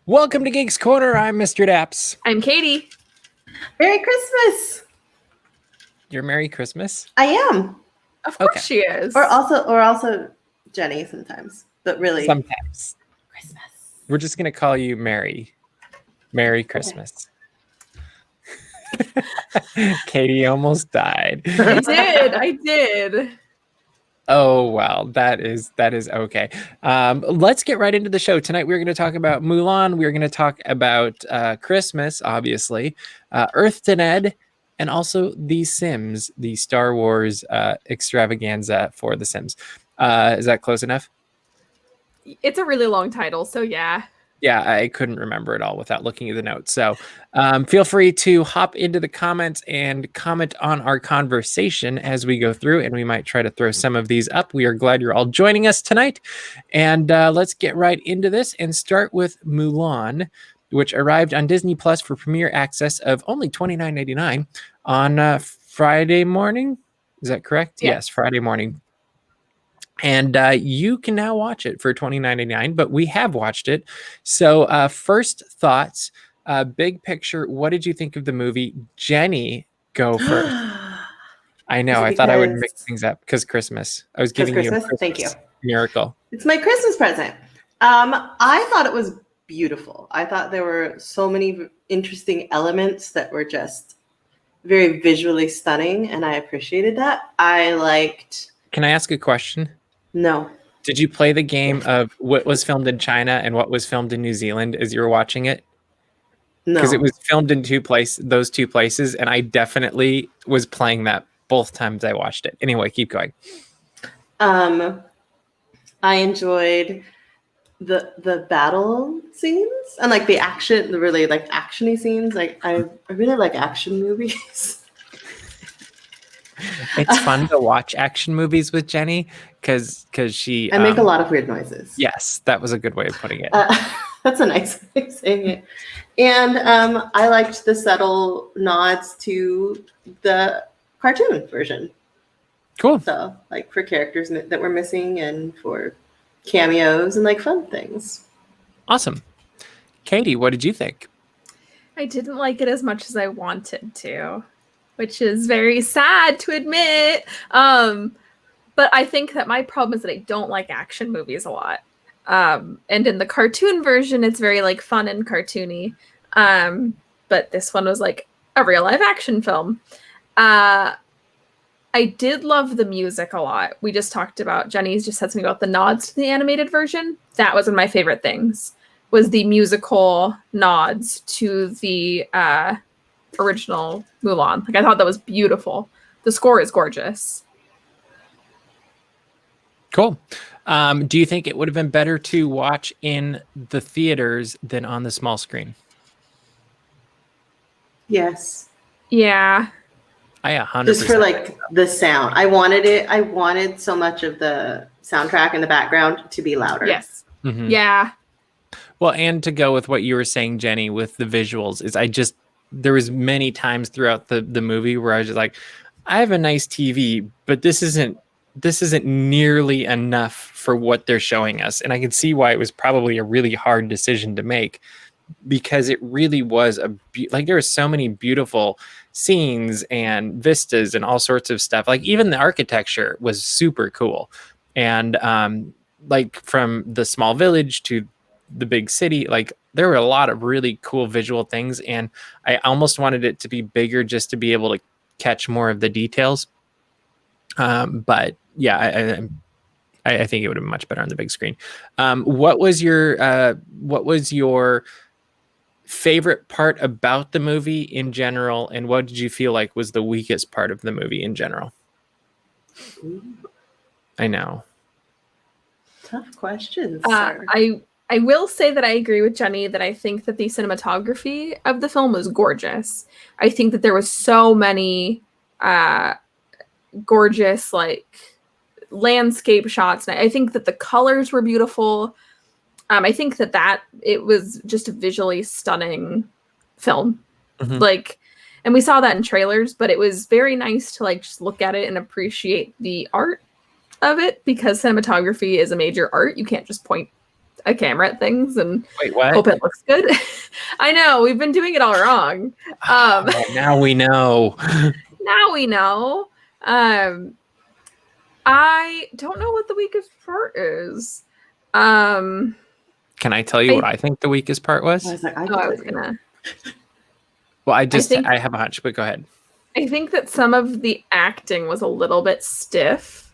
Welcome to Geeks Corner. I'm Mr. Daps. I'm Katie. Merry Christmas. You're Merry Christmas? I am. Of course she is. Or also Jenny sometimes, but really Sometimes. Christmas. We're just going to call you Merry. Merry Christmas. Okay. Katie almost died. I did. Oh, well, that is okay. Let's get right into the show. Tonight, we're going to talk about Mulan. We're going to talk about Christmas, obviously, Earth to Ned, and also The Sims, the Star Wars extravaganza for The Sims. Is that close enough? It's a really long title, so yeah. Yeah, I couldn't remember it all without looking at the notes. So feel free to hop into the comments and comment on our conversation as we go through, and we might try to throw some of these up. We are glad you're all joining us tonight. And let's get right into this and start with Mulan, which arrived on Disney Plus for premiere access of only $29.99 on Friday morning. Is that correct? Yeah. Yes, Friday morning. And you can now watch it for $29.99, but we have watched it. So first thoughts, big picture, what did you think of the movie? Jenny, go first. I know, I thought I would mix things up because Christmas. I was giving you a Christmas Thank you. miracle. It's my Christmas present. I thought it was beautiful. I thought there were so many interesting elements that were just very visually stunning, and I appreciated that. Can I ask a question? No. Did you play the game of what was filmed in China and what was filmed in New Zealand as you were watching it? No. Because it was filmed in those two places, and I definitely was playing that both times I watched it. Anyway, keep going. I enjoyed the battle scenes and like the action, the really like actiony scenes. Like I really like action movies. It's fun to watch action movies with Jenny because she. I make a lot of weird noises. Yes, that was a good way of putting it. That's a nice way of saying it. And I liked the subtle nods to the cartoon version. Cool. So like for characters that were missing and for cameos and like fun things. Awesome. Katie, what did you think? I didn't like it as much as I wanted to, which is very sad to admit. But I think that my problem is that I don't like action movies a lot. And in the cartoon version, it's very like fun and cartoony. But this one was like a real live action film. I did love the music a lot. We just talked about, Jenny's just said something about the nods to the animated version. That was one of my favorite things, was the musical nods to the original Mulan. Like I thought that was beautiful. The score is gorgeous. Cool. Do you think it would have been better to watch in the theaters than on the small screen? Yes. Yeah. I 100%. Just for like the sound. I wanted so much of the soundtrack in the background to be louder. Yes. Mm-hmm. Yeah. Well, and to go with what you were saying, Jenny, with the visuals, is there was many times throughout the movie where I was just like, I have a nice TV, but this isn't nearly enough for what they're showing us. And I can see why it was probably a really hard decision to make, because it really was there were so many beautiful scenes and vistas and all sorts of stuff. Like even the architecture was super cool. And like from the small village to the big city, like there were a lot of really cool visual things. And I almost wanted it to be bigger just to be able to catch more of the details. But yeah, I think it would have been much better on the big screen. What was your favorite part about the movie in general, and what did you feel like was the weakest part of the movie in general? I know. Tough questions. I will say that I agree with Jenny that I think that the cinematography of the film was gorgeous. I think that there was so many gorgeous like landscape shots, and I think that the colors were beautiful. I think that it was just a visually stunning film. Mm-hmm. Like, and we saw that in trailers, but it was very nice to like just look at it and appreciate the art of it, because cinematography is a major art. You can't just point a camera at things and Wait, what? hope it looks good. I know, we've been doing it all wrong. Now we know. Now we know. I don't know what the weakest part is. Can I tell you what I think the weakest part was? I was like, I was gonna. Well, I have a hunch, but go ahead. I think that some of the acting was a little bit stiff.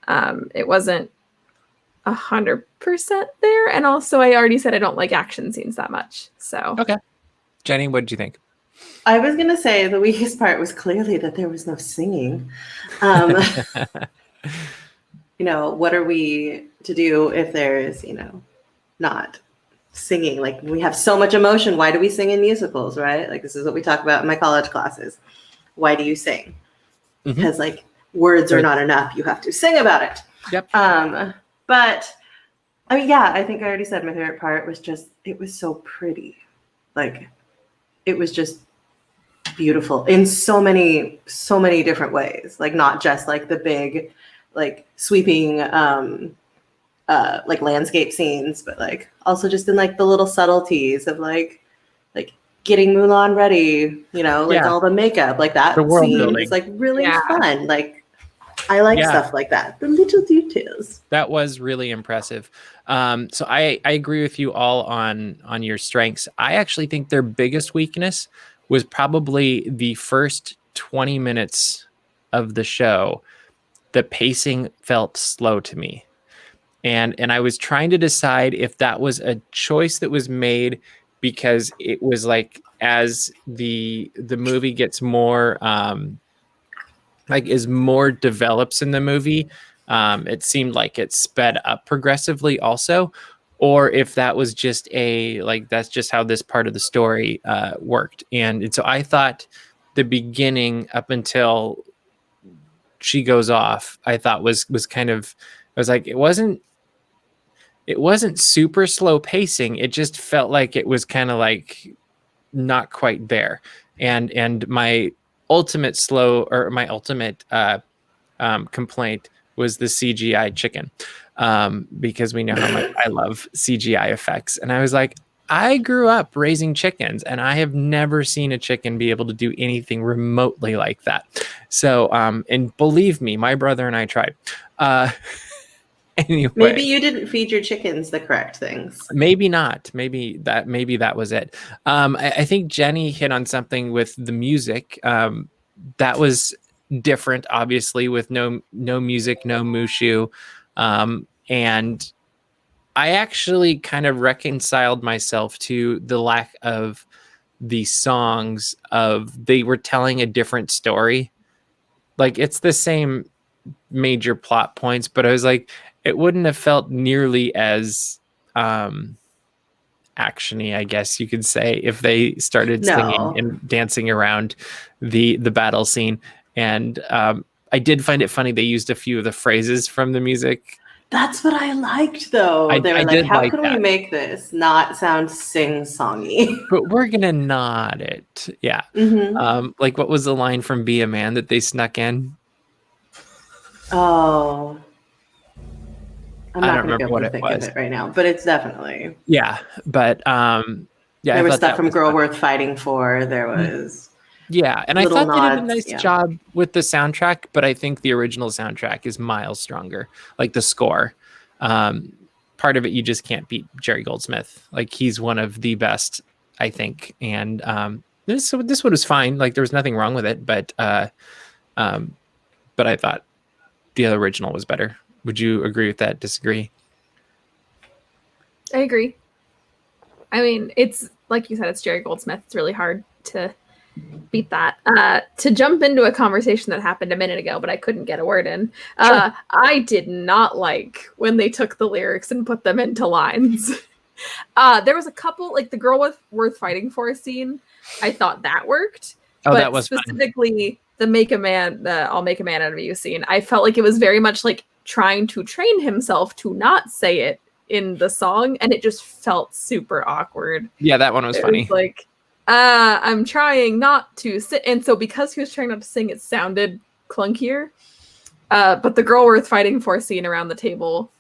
It wasn't 100% there, and also I already said I don't like action scenes that much. So okay, Jenny, what did you think? I was gonna say the weakest part was clearly that there was no singing. What are we to do if there's, not singing? Like, we have so much emotion. Why do we sing in musicals, right? Like, this is what we talk about in my college classes. Why do you sing? Because like words are not enough. You have to sing about it. Yep. But I mean, yeah, I think I already said my favorite part was just, it was so pretty. Like, it was just beautiful in so many different ways. Like, not just like the big, like sweeping, like landscape scenes, but like also just in like the little subtleties of like getting Mulan ready, all the makeup, like that the world scene building is like really fun. Like, I like stuff like that, the little details. That was really impressive. So I agree with you all on your strengths. I actually think their biggest weakness was probably the first 20 minutes of the show. The pacing felt slow to me. And I was trying to decide if that was a choice that was made because it was like, as the movie gets more as more develops in the movie, it seemed like it sped up progressively also, or if that was just that's just how this part of the story worked. And so I thought the beginning up until she goes off, I thought was kind of, I was like, it wasn't super slow pacing. It just felt like it was kind of like not quite there. And my ultimate complaint was the CGI chicken, because we know how much I love CGI effects. And I was like, I grew up raising chickens, and I have never seen a chicken be able to do anything remotely like that. So, and believe me, my brother and I tried. Anyway, maybe you didn't feed your chickens the correct things. Maybe not. Maybe that was it. I think Jenny hit on something with the music. That was different, obviously, with no music, no Mushu. And I actually kind of reconciled myself to the lack of the songs. They were telling a different story. Like, it's the same major plot points, but I was like, it wouldn't have felt nearly as actiony, I guess you could say, if they started singing and dancing around the battle scene. And I did find it funny they used a few of the phrases from the music. That's what I liked, though. They were like, how can we make this not sound sing-songy? But we're gonna nod it. Yeah. Like, what was the line from Be a Man that they snuck in? Oh, I'm not going to be able to think of it right now, but it's definitely. Yeah, but there was stuff from Girl Worth Fighting For. There was. Yeah, and I thought they did a nice job with the soundtrack, but I think the original soundtrack is miles stronger. Like, the score, part of it, you just can't beat Jerry Goldsmith. Like, he's one of the best, I think. And this one was fine. Like, there was nothing wrong with it, but I thought the original was better. Would you agree with that? Disagree? I agree. I mean, it's like you said, it's Jerry Goldsmith. It's really hard to beat that. To jump into a conversation that happened a minute ago, but I couldn't get a word in. Sure. I did not like when they took the lyrics and put them into lines. There was a couple, like the Girl Worth Fighting For scene. I thought that worked. Oh, but that was specifically the I'll make a man out of you scene. I felt like it was very much like trying to train himself to not say it in the song, and it just felt super awkward. Yeah, that one was funny. Was like, I'm trying not to sit, and so because he was trying not to sing, it sounded clunkier. But the Girl Worth Fighting For scene around the table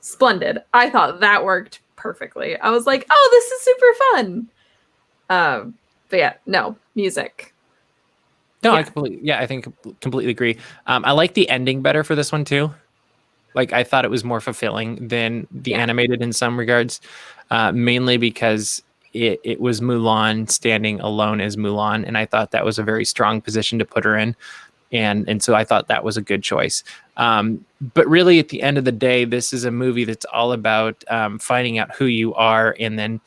splendid. I thought that worked perfectly. I was like, oh, this is super fun. But yeah, no, music. No, Yeah. I think completely agree. I like the ending better for this one too. Like I thought it was more fulfilling than the animated in some regards, mainly because it was Mulan standing alone as Mulan, and I thought that was a very strong position to put her in, and so I thought that was a good choice. But really, at the end of the day, this is a movie that's all about finding out who you are and then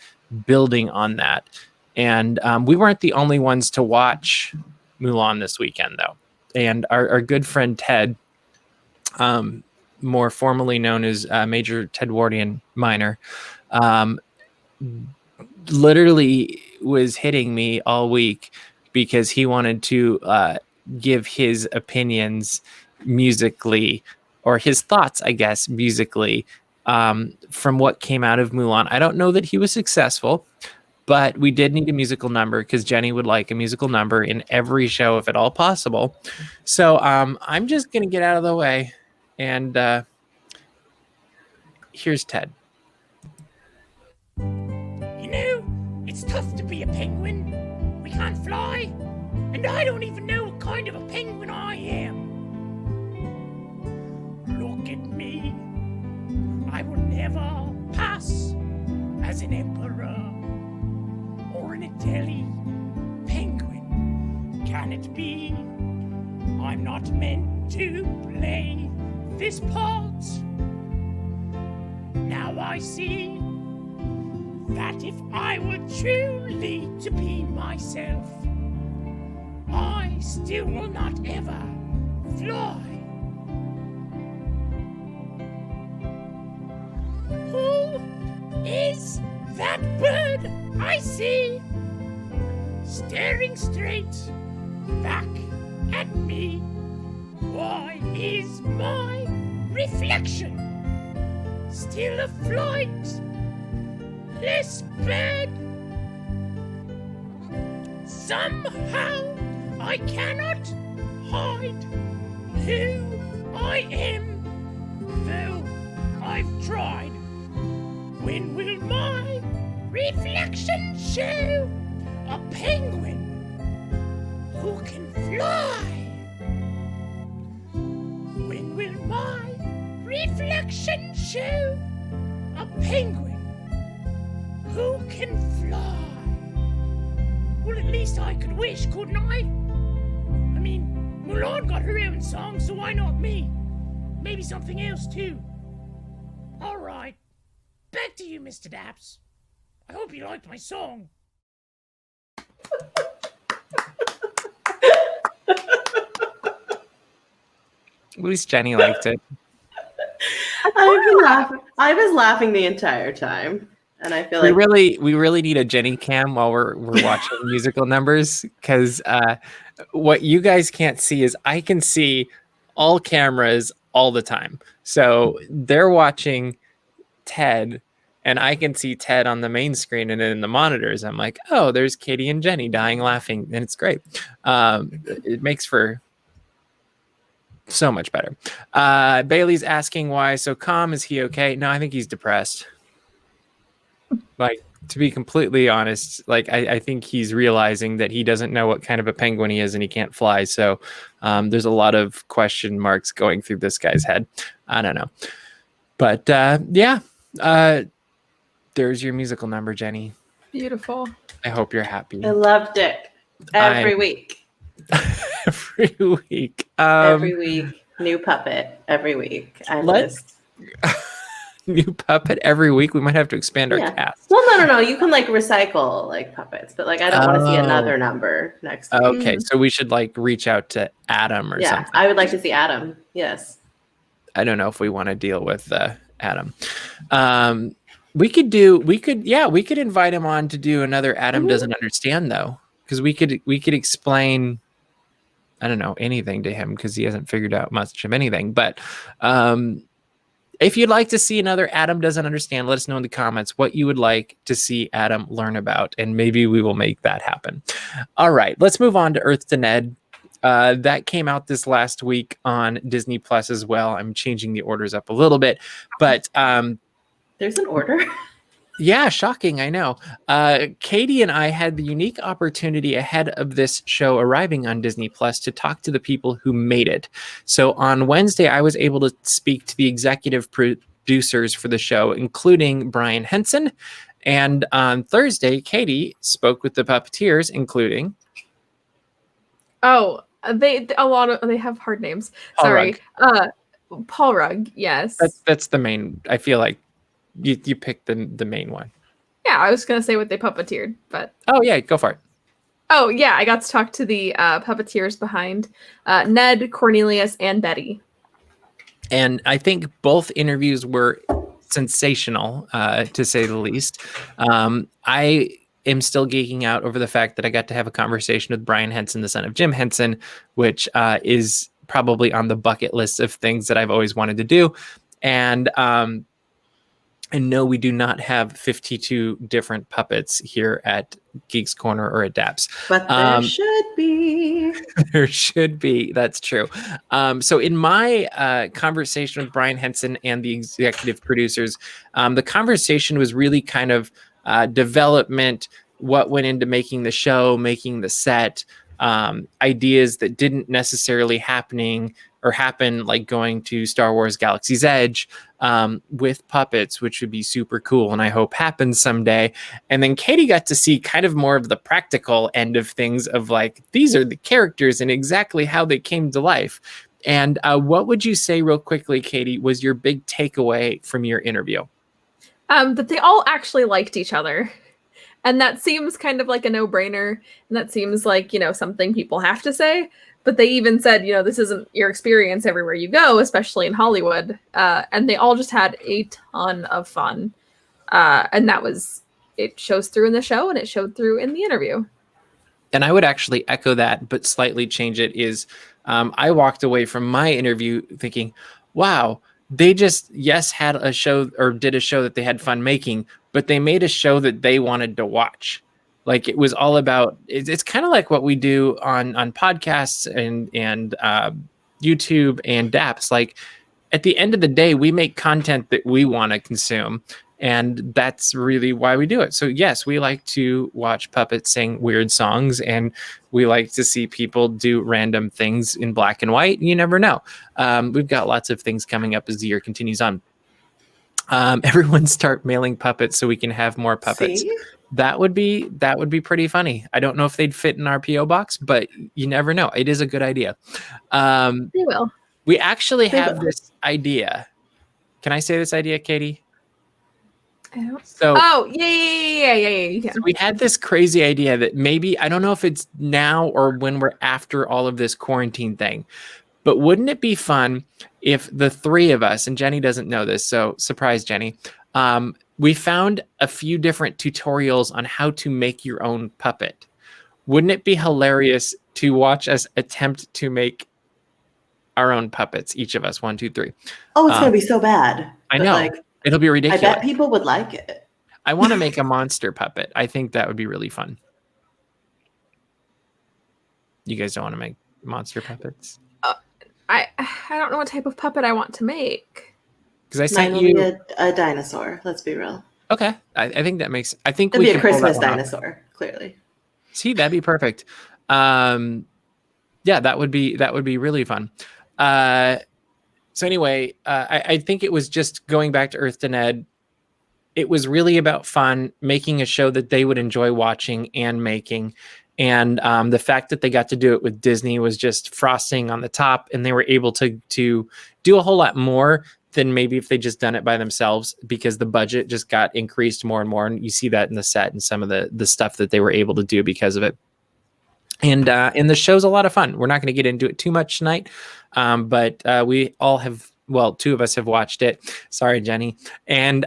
building on that. And we weren't the only ones to watch Mulan this weekend, though. And our good friend Ted, more formally known as Major Tedwardian Minor, literally was hitting me all week because he wanted to give his opinions musically, or his thoughts, I guess, musically, from what came out of Mulan. I don't know that he was successful, but we did need a musical number because Jenny would like a musical number in every show if at all possible. So I'm just going to get out of the way. And here's Ted. You know, it's tough to be a penguin. We can't fly, and I don't even know what kind of a penguin I am. Look at me. I will never pass as an emperor or an Delhi penguin. Can it be I'm not meant to play this part? Now I see that if I were truly to be myself, I still will not ever fly. Who is that bird I see staring straight back at me? Why is my reflection still afloat? This bird. Somehow I cannot hide who I am, though I've tried. When will my reflection show a penguin who can fly? When will my reflection show a penguin who can fly? Well, at least I could wish, couldn't I? I mean, Mulan got her own song, so why not me? Maybe something else, too. All right. Back to you, Mr. Daps. I hope you liked my song. At least Jenny liked it. I was laughing the entire time. And I feel like we really need a Jenny cam while we're watching musical numbers, because what you guys can't see is I can see all cameras all the time. So they're watching Ted, and I can see Ted on the main screen and in the monitors. I'm like, oh, there's Katie and Jenny dying laughing, and it's great. It makes for so much better. Bailey's asking why so calm. Is he okay? No, I think he's depressed. Like, to be completely honest, like I think he's realizing that he doesn't know what kind of a penguin he is and he can't fly. So there's a lot of question marks going through this guy's head. I don't know. But there's your musical number, Jenny. Beautiful. I hope you're happy. I loved it. Every week. Every week. Every week. New puppet. Every week. New puppet every week. We might have to expand our cast. Well, no. You can like recycle like puppets, but like I don't want to see another number next week. Okay, so we should like reach out to Adam or something. I would like to see Adam. Yes. I don't know if we want to deal with Adam. We could invite him on to do another Adam Doesn't Understand, though, because we could explain, I don't know, anything to him because he hasn't figured out much of anything. But if you'd like to see another Adam Doesn't Understand, let us know in the comments what you would like to see Adam learn about, and maybe we will make that happen. All right, let's move on to Earth to Ned. That came out this last week on Disney Plus as well. I'm changing the orders up a little bit, but There's an order. yeah, shocking, I know. Katie and I had the unique opportunity ahead of this show arriving on Disney Plus to talk to the people who made it. So on Wednesday, I was able to speak to the executive producers for the show, including Brian Henson. And on Thursday, Katie spoke with the puppeteers, including... Oh, they have hard names. Paul Sorry. Paul Rugg, yes. That's the main... I feel like you picked the main one. Yeah, I was going to say what they puppeteered, but... Oh, yeah, go for it. Oh, yeah, I got to talk to the puppeteers behind Ned, Cornelius, and Betty. And I think both interviews were sensational, to say the least. I am still geeking out over the fact that I got to have a conversation with Brian Henson, the son of Jim Henson, which is probably on the bucket list of things that I've always wanted to do. And no, we do not have 52 different puppets here at Geeks Corner or at DAPS. But there should be. There should be. That's true. So in my conversation with Brian Henson and the executive producers, the conversation was really kind of development, what went into making the show, making the set, ideas that didn't necessarily happen like going to Star Wars Galaxy's Edge with puppets, which would be super cool and I hope happens someday. And then Katie got to see kind of more of the practical end of things of like, these are the characters and exactly how they came to life. And what would you say real quickly, Katie, was your big takeaway from your interview? That they all actually liked each other. And that seems kind of like a no-brainer. And that seems like, something people have to say. But they even said, this isn't your experience everywhere you go, especially in Hollywood. And they all just had a ton of fun. And it shows through in the show and it showed through in the interview. And I would actually echo that, but slightly change it is I walked away from my interview thinking, wow, they just, had a show or did a show that they had fun making, but they made a show that they wanted to watch. Like it was all about, it's kind of like what we do on podcasts and YouTube and DAPS. Like at the end of the day, we make content that we want to consume. And that's really why we do it. So yes, we like to watch puppets sing weird songs and we like to see people do random things in black and white. You never know. We've got lots of things coming up as the year continues on. Everyone start mailing puppets so we can have more puppets. See? That would be pretty funny. I don't know if they'd fit in our PO box, but you never know. It is a good idea. They will. We actually have this idea. Can I say this idea, Katie? So, yeah. So we had this crazy idea that maybe, I don't know if it's now or when we're after all of this quarantine thing, but wouldn't it be fun if the three of us, and Jenny doesn't know this, so surprise Jenny, we found a few different tutorials on how to make your own puppet. Wouldn't it be hilarious to watch us attempt to make our own puppets, each of us, 1, 2, 3? Oh, it's going to be so bad. I know. It'll be ridiculous. I bet people would like it. I want to make a monster puppet. I think that would be really fun. You guys don't want to make monster puppets? I don't know what type of puppet I want to make. Because I sent Mine you will be a dinosaur. Let's be real. Okay, I think that makes. I think It'll we be a can pull that Christmas one off. dinosaur. Clearly. See, that'd be perfect. Yeah, that would be really fun. So anyway, I think it was just going back to Earth to Ned. It was really about fun, making a show that they would enjoy watching and making. And the fact that they got to do it with Disney was just frosting on the top. And they were able to do a whole lot more than maybe if they just done it by themselves, because the budget just got increased more and more. And you see that in the set and some of the stuff that they were able to do because of it. And the show's a lot of fun. We're not going to get into it too much tonight, but we all have, well, 2 of us have watched it. Sorry, Jenny. And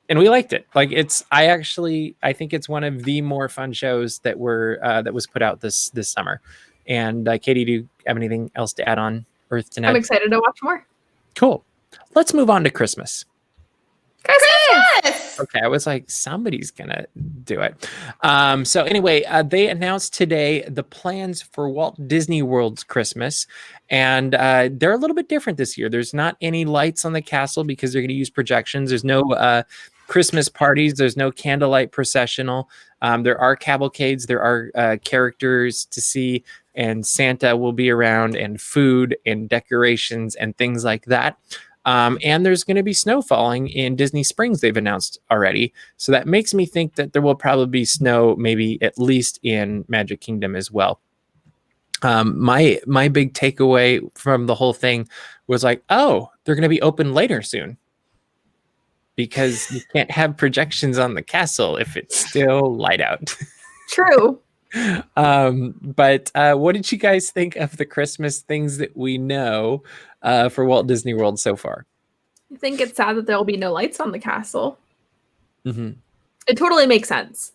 we liked it. Like I think it's one of the more fun shows that was put out this summer. And Katie, do you have anything else to add on Earth to Ned? I'm excited to watch more. Cool. Let's move on to Christmas. Christmas! Okay, I was like, somebody's gonna do it. So anyway, they announced today the plans for Walt Disney World's Christmas, and they're a little bit different this year. There's not any lights on the castle because they're going to use projections. There's no Christmas parties. There's no candlelight processional. There are cavalcades. There are characters to see, and Santa will be around, and food and decorations and things like that. And there's going to be snow falling in Disney Springs, they've announced already. So that makes me think that there will probably be snow, maybe at least in Magic Kingdom as well. My big takeaway from the whole thing was like, oh, they're going to be open later soon, because you can't have projections on the castle if it's still light out. True. But what did you guys think of the Christmas things that we know for Walt Disney World so far? I think it's sad that there will be no lights on the castle. Mm-hmm. It totally makes sense.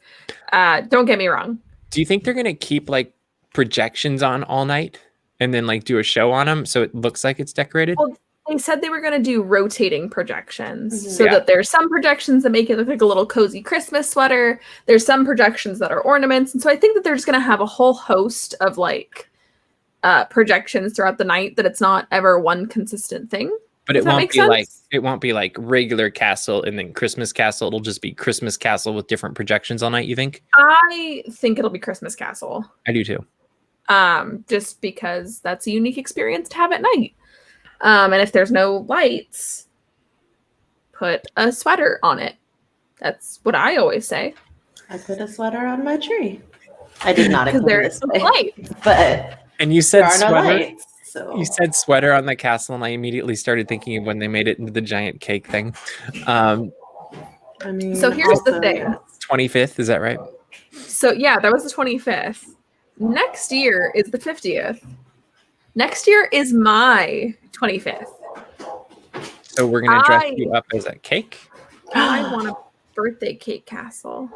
Don't get me wrong. Do you think they're going to keep like projections on all night and then like do a show on them so it looks like it's decorated? Well, they said they were going to do rotating projections, Mhm. so Yeah. that there's some projections that make it look like a little cozy Christmas sweater. There's some projections that are ornaments. And so I think that they're just going to have a whole host of like projections throughout the night, that it's not ever one consistent thing. But Does it that won't make be like sense? it won't be like regular castle and then Christmas castle. It'll just be Christmas castle with different projections all night, you think? I think it'll be Christmas Castle. I do too. Just because that's a unique experience to have at night. And if there's no lights, put a sweater on it. That's what I always say. I put a sweater on my tree. I did not Because include there this is no way, light. but And you there said are no sweater. lights. So You said sweater on the castle, and I immediately started thinking of when they made it into the giant cake thing. Um, I mean, So here's the also, thing. yeah. 25th, is that right? So yeah, that was the 25th. Next year is the 50th. Next year is my 25th. So we're gonna dress I- you up as a cake. I want a birthday cake castle.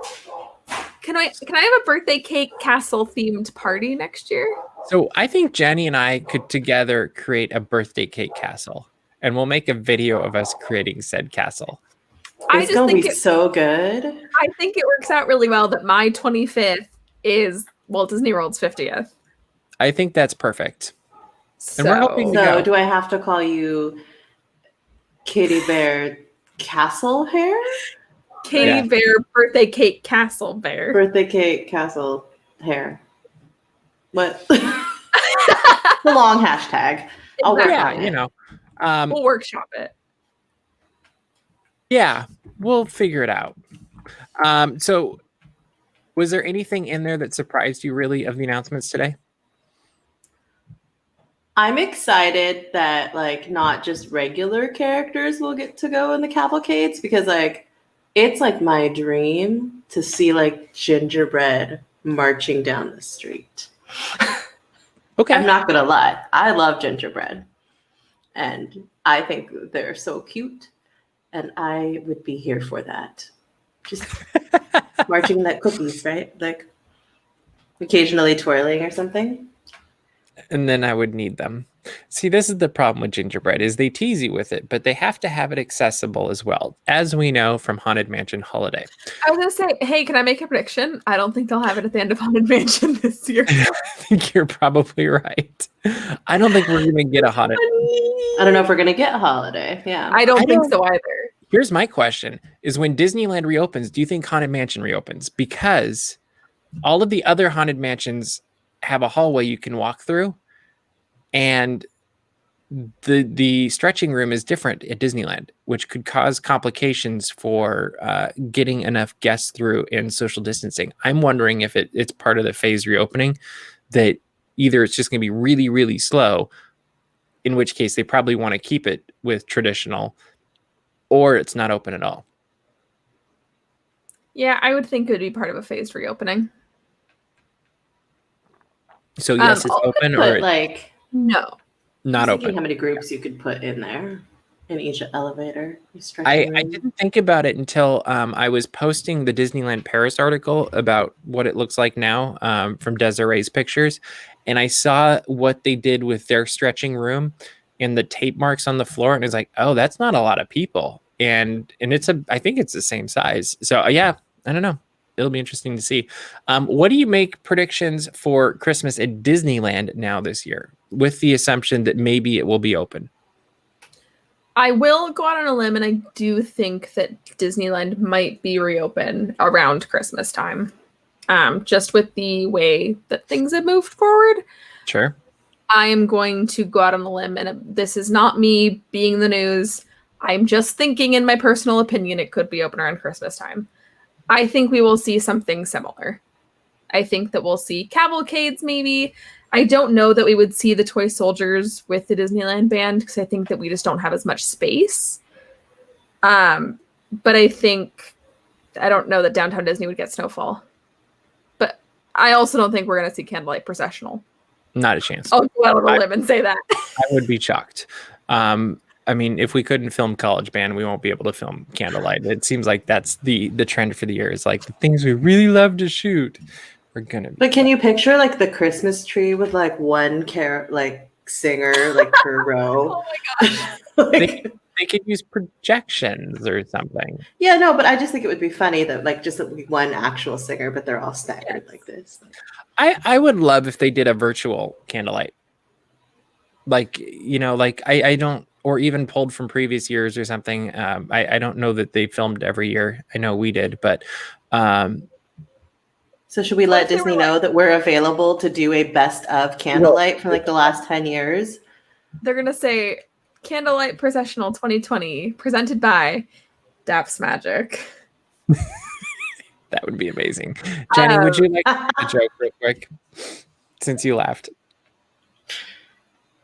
Can I have a birthday cake castle themed party next year? So I think Jenny and I could together create a birthday cake castle, and we'll make a video of us creating said castle. I It's just gonna think be so good. I think it works out really well that my 25th is Walt Disney World's 50th. I think that's perfect. So And we're hoping to So, go. do I have to call you Kitty Bear Castle Hair? Katie Yeah. Bear birthday cake castle bear. Birthday cake castle hair. What? The long hashtag. I'll work Yeah, on you it. know. We'll workshop it. Yeah, we'll figure it out. So was there anything in there that surprised you really of the announcements today? I'm excited that like not just regular characters will get to go in the cavalcades, because like it's like my dream to see like gingerbread marching down the street. Okay. I'm not gonna lie, I love gingerbread, and I think they're so cute, and I would be here for that. Just marching that cookies, right? Like occasionally twirling or something. And then I would need them. See, this is the problem with gingerbread is they tease you with it, but they have to have it accessible as well, as we know from Haunted Mansion Holiday. I was gonna say, hey, can I make a prediction? I don't think they'll have it at the end of Haunted Mansion this year. I think you're probably right. I don't think we're going to get a Haunted. I don't know if we're gonna get a holiday. Yeah. I don't I think don't- so either. Here's my question is when Disneyland reopens, do you think Haunted Mansion reopens? Because all of the other Haunted Mansions have a hallway you can walk through, and the stretching room is different at Disneyland, which could cause complications for getting enough guests through and social distancing. I'm wondering if it's part of the phase reopening, that either it's just going to be really, really slow, in which case they probably want to keep it with traditional, or it's not open at all. Yeah, I would think it would be part of a phased reopening. So yes, it's I'll open But or like No. not thinking open. how many groups you could put in there in each elevator. I didn't think about it until I was posting the Disneyland Paris article about what it looks like now from Desiree's pictures. And I saw what they did with their stretching room and the tape marks on the floor. And it's like, oh, that's not a lot of people. and I think it's the same size. So I don't know. It'll be interesting to see. What do you make predictions for Christmas at Disneyland now this year, with the assumption that maybe it will be open? I will go out on a limb, and I do think that Disneyland might be reopened around Christmas time. Just with the way that things have moved forward. Sure. I am going to go out on a limb, and this is not me being the news. I'm just thinking, in my personal opinion, it could be open around Christmas time. I think we will see something similar. I think that we'll see cavalcades, maybe. I don't know that we would see the toy soldiers with the Disneyland band, because I think that we just don't have as much space. But I don't know that Downtown Disney would get Snowfall. But I also don't think we're going to see Candlelight Processional. Not a chance. I'll go out on a limb and say that. I would be shocked. I mean, if we couldn't film College Band, we won't be able to film Candlelight. It seems like that's the trend for the year, is like the things we really love to shoot. We're gonna be. But can you picture like the Christmas tree with like one singer like per row? Oh my gosh. They could use projections or something. Yeah, no, but I just think it would be funny that like just one actual singer, but they're all staggered like this. I would love if they did a virtual Candlelight. Like, I don't, or even pulled from previous years or something. I don't know that they filmed every year. I know we did, but so should we let Disney know that we're available to do a best of Candlelight for like the last 10 years? They're going to say Candlelight Processional 2020 presented by Daps Magic. That would be amazing. Jenny, would you like a joke real quick, since you laughed?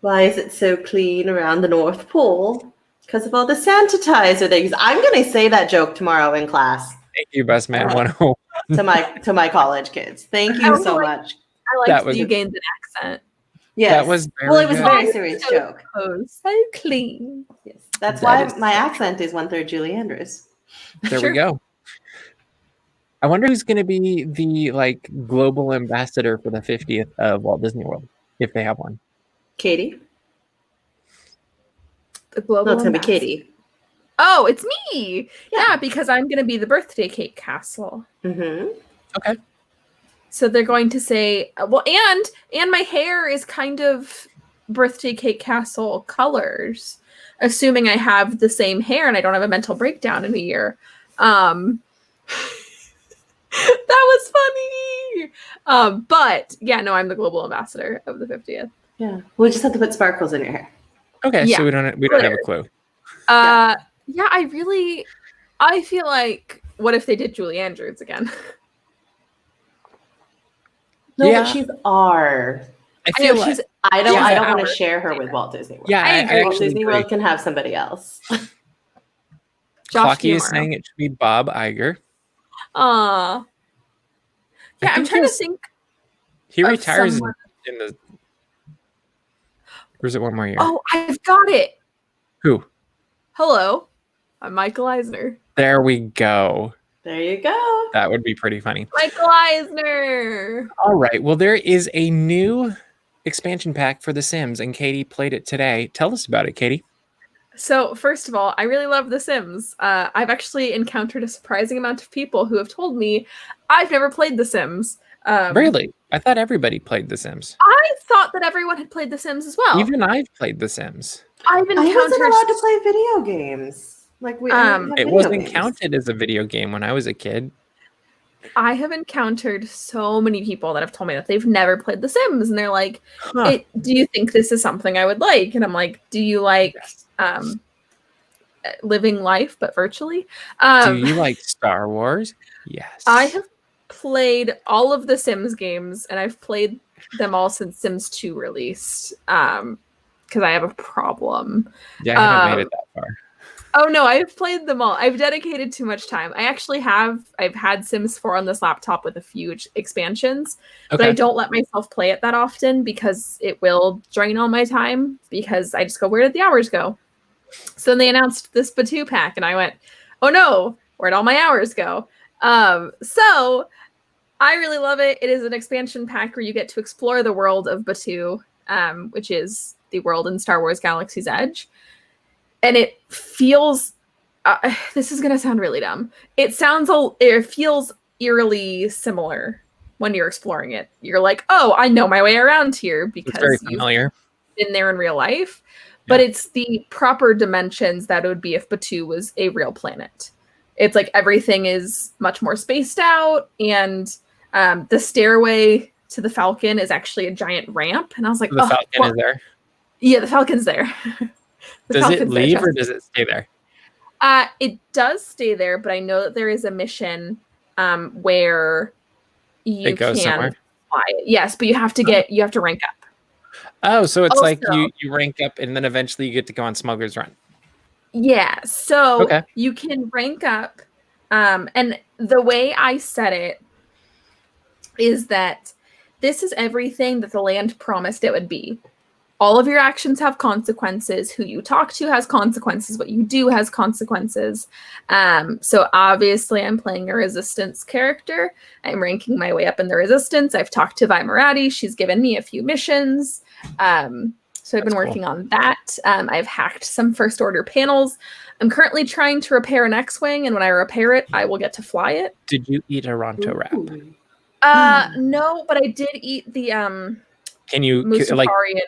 Why is it so clean around the North Pole? Because of all the sanitizer things. I'm going to say that joke tomorrow in class. Thank you, Best Man 101. to my college kids. Thank you so much. I like that you gained an accent. Yes. That was it was a very serious joke. So clean. Yes. That's why my accent is 1/3 Julie Andrews. There we go. I wonder who's going to be the global ambassador for the 50th of Walt Disney World, if they have one. Katie. The global. No, it's gonna be Katie. Oh, it's me. Yeah, because I'm going to be the birthday cake castle. Mm-hmm. Okay. So they're going to say, well, and my hair is kind of birthday cake castle colors, assuming I have the same hair and I don't have a mental breakdown in a year. That was funny. But yeah, no, I'm the global ambassador of the 50th. Yeah, we'll just have to put sparkles in your hair. Okay, yeah. So we don't have a clue. Yeah, I feel like, what if they did Julie Andrews again? No, but she's R. I don't want to share her with Walt Disney World. Yeah, Walt Disney World can have somebody else. Clocky is saying it should be Bob Iger. Yeah, I'm trying to think. He retires in the. Or is it one more year? Oh, I've got it. Who? Hello, I'm Michael Eisner. There we go. There you go. That would be pretty funny. Michael Eisner. All right. Well, there is a new expansion pack for The Sims, and Katie played it today. Tell us about it, Katie. So, first of all, I really love The Sims. I've actually encountered a surprising amount of people who have told me I've never played The Sims. Really? I thought everybody played The Sims. I thought that everyone had played The Sims as well. Even I've played The Sims. I wasn't allowed to play video games. It wasn't counted as a video game when I was a kid. I have encountered so many people that have told me that they've never played The Sims, and they're like, do you think this is something I would like? And I'm like, do you like living life but virtually? Do you like Star Wars? Yes. I have played all of the Sims games, and I've played them all since Sims 2 released, because I have a problem. Yeah, I haven't made it that far. Oh no, I've played them all. I've dedicated too much time. I've had Sims 4 on this laptop with a few expansions, but I don't let myself play it that often because it will drain all my time, because I just go, where did the hours go? So then they announced this Batu pack, and I went, oh no, where'd all my hours go? So I really love it. It is an expansion pack where you get to explore the world of Batu, which is the world in Star Wars Galaxy's Edge. And it feels this is gonna sound really dumb. It feels eerily similar when you're exploring it. You're like, oh, I know my way around here It's because very you've familiar. been there in real life. But it's the proper dimensions that it would be if Batuu was a real planet. It's like everything is much more spaced out, and the stairway to the Falcon is actually a giant ramp. And I was like, The Falcon is there. Yeah, the Falcon's there. Does it leave or does it stay there? It does stay there, but I know that there is a mission where you can somewhere? fly it. Yes, but you have to rank up. Oh, so it's like Also- you rank up and then eventually you get to go on Smuggler's Run. Yeah, so Okay. you can rank up, and the way I said it is that this is everything that the land promised it would be. All of your actions have consequences. Who you talk to has consequences. What you do has consequences. So obviously I'm playing a resistance character. I'm ranking my way up in the resistance. I've talked to Vi Marati. She's given me a few missions. So I've been working on that. I've hacked some first order panels. I'm currently trying to repair an X-Wing, and when I repair it, I will get to fly it. Did you eat a Ronto wrap? No, but I did eat the Can you Musafarian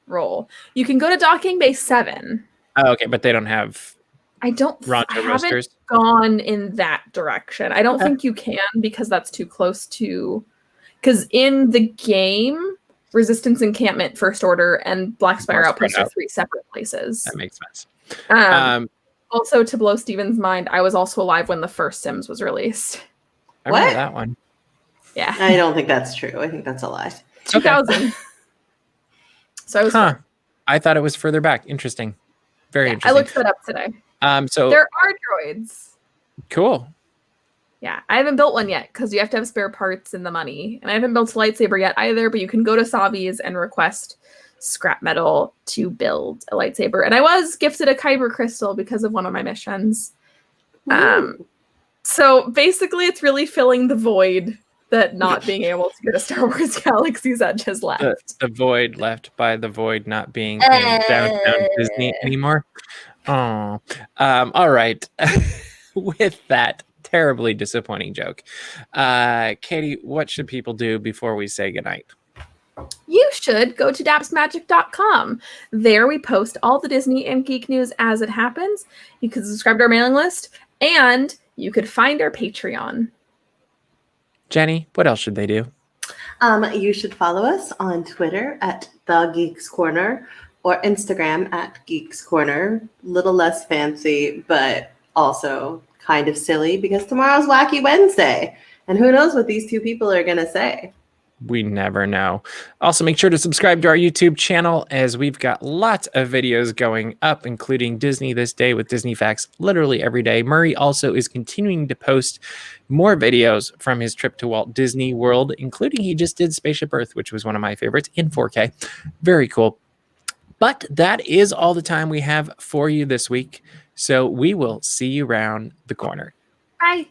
roll. You can go to Docking Bay 7. Oh, okay, but they don't have I Ronto haven't roasters. gone in that direction. I don't think you can because that's too close to. Because in the game, Resistance Encampment, First Order, and Black Spire Outpost are 3 separate places. That makes sense. Also, to blow Steven's mind, I was also alive when the first Sims was released. I remember that one. Yeah. I don't think that's true. I think that's a lie. 2000. So I was. I thought it was further back. Interesting. Very interesting. I looked that up today. So there are droids. Cool. Yeah, I haven't built one yet because you have to have spare parts and the money. And I haven't built a lightsaber yet either, but you can go to Savi's and request scrap metal to build a lightsaber. And I was gifted a Kyber crystal because of one of my missions. So basically it's really filling the void that not being able to go to Star Wars Galaxy's Edge has left. The void left by the void not being in downtown Disney anymore. Oh, all right. With that terribly disappointing joke, Katie, what should people do before we say goodnight? You should go to dapsmagic.com. There we post all the Disney and geek news as it happens. You can subscribe to our mailing list, and you could find our Patreon. Jenny, what else should they do? You should follow us on Twitter at The Geeks Corner or Instagram at Geeks Corner. Little less fancy, but also kind of silly because tomorrow's Wacky Wednesday. And who knows what these two people are going to say. We never know. Also, make sure to subscribe to our YouTube channel as we've got lots of videos going up, including Disney This Day with Disney Facts literally every day. Murray also is continuing to post more videos from his trip to Walt Disney World, including he just did Spaceship Earth, which was one of my favorites in 4K. Very cool. But that is all the time we have for you this week. So we will see you around the corner. Bye.